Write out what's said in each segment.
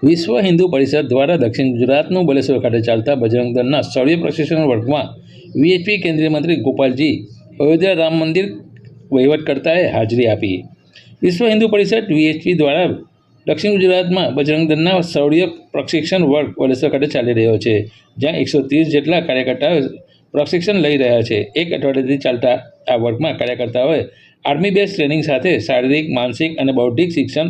વિશ્વ હિન્દુ પરિષદ દ્વારા દક્ષિણ ગુજરાતનું બલેશ્વર ખાતે ચાલતા બજરંગ દળના સ્થળીય પ્રશિક્ષણ વર્ગમાં વીએચપી કેન્દ્રીય મંત્રી ગોપાલજી અયોધ્યા રામ મંદિર વહીવટકર્તાએ હાજરી આપી. વિશ્વ હિન્દુ પરિષદ વીએચપી દ્વારા દક્ષિણ ગુજરાતમાં બજરંગ દળના સ્થળીય પ્રશિક્ષણ વર્ગ બલેશ્વર ખાતે ચાલી રહ્યો છે, જ્યાં 130 જેટલા કાર્યકર્તાઓ પ્રશિક્ષણ લઈ રહ્યા છે. એક અઠવાડિયાથી ચાલતા આ વર્ગમાં કાર્યકર્તાઓએ આર્મી બેઝ ટ્રેનિંગ સાથે શારીરિક, માનસિક અને બૌદ્ધિક શિક્ષણ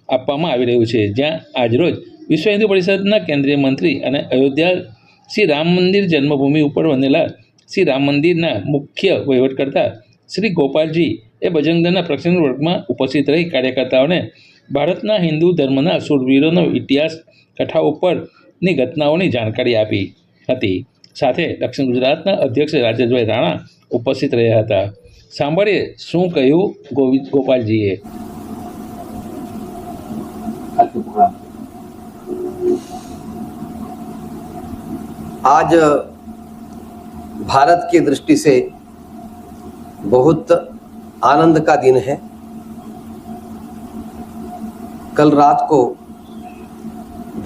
આપવામાં આવી રહ્યું છે. જ્યાં આજરોજ વિશ્વ હિન્દુ પરિષદના કેન્દ્રીય મંત્રી અને અયોધ્યા શ્રી રામ મંદિર જન્મભૂમિ ઉપર બનેલા શ્રી રામ મંદિરના મુખ્ય વહીવટકર્તા શ્રી ગોપાલજી એ બજરંગ દળના પ્રશિક્ષણ વર્ગમાં ઉપસ્થિત રહી કાર્યકર્તાઓને ભારતના હિન્દુ ધર્મના શૂરવીરોનો ઇતિહાસ, કથાઓ ઉપરની ઘટનાઓની જાણકારી આપી હતી. સાથે દક્ષિણ ગુજરાતના અધ્યક્ષ રાજેશભાઈ રાણા ઉપસ્થિત રહ્યા હતા. સાંભળીએ શું કહ્યું ગોપાલજીએ. आज भारत की दृष्टि से बहुत आनंद का दिन है. कल रात को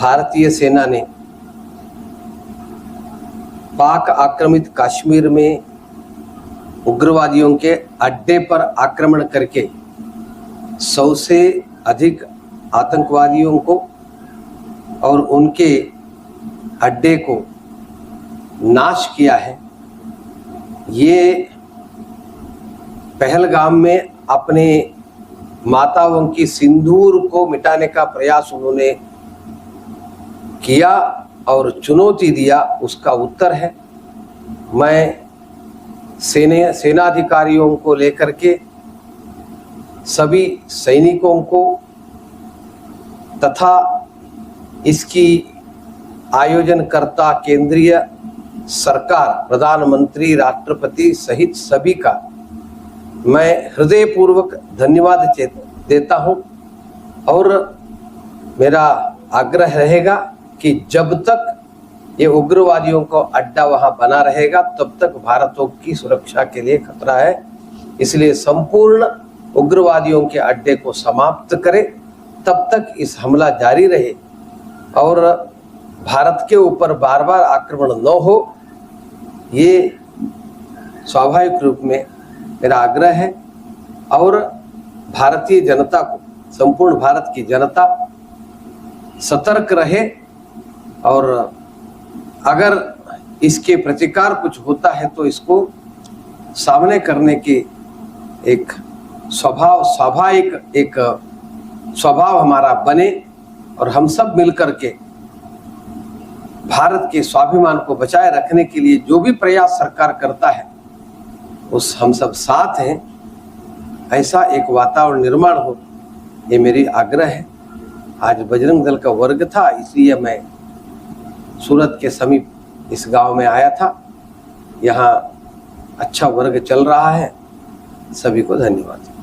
भारतीय सेना ने पाक आक्रमित कश्मीर में उग्रवादियों के अड्डे पर आक्रमण करके 100 से अधिक आतंकवादियों को और उनके अड्डे को नाश किया है. ये पहलगाम में अपने माताओं की सिंदूर को मिटाने का प्रयास उन्होंने किया और चुनौती दिया, उसका उत्तर है. मैं सेनाधिकारियों को लेकर के सभी सैनिकों को तथा इसकी आयोजनकर्ता केंद्रीय सरकार, प्रधानमंत्री, राष्ट्रपति सहित सभी का मैं हृदयपूर्वक धन्यवाद देता हूं. और मेरा आग्रह रहेगा कि जब तक ये उग्रवादियों को अड्डा वहां बना रहेगा तब तक भारतों की सुरक्षा के लिए खतरा है. इसलिए संपूर्ण उग्रवादियों के अड्डे को समाप्त करें, तब तक इस हमला जारी रहे और भारत के ऊपर बार बार आक्रमण न हो, ये स्वाभाविक रूप में मेरा आग्रह है. और भारतीय जनता को, संपूर्ण भारत की जनता सतर्क रहे और अगर इसके प्रतिकार कुछ होता है तो इसको सामने करने के एक स्वाभाविक एक स्वभाव हमारा बने और हम सब मिलकर के भारत के स्वाभिमान को बचाए रखने के लिए जो भी प्रयास सरकार करता है उस हम सब साथ हैं, ऐसा एक वातावरण निर्माण हो, ये मेरी आग्रह है. आज बजरंग दल का वर्ग था, इसलिए मैं सूरत के समीप इस गांव में आया था. यहाँ अच्छा वर्ग चल रहा है. सभी को धन्यवाद.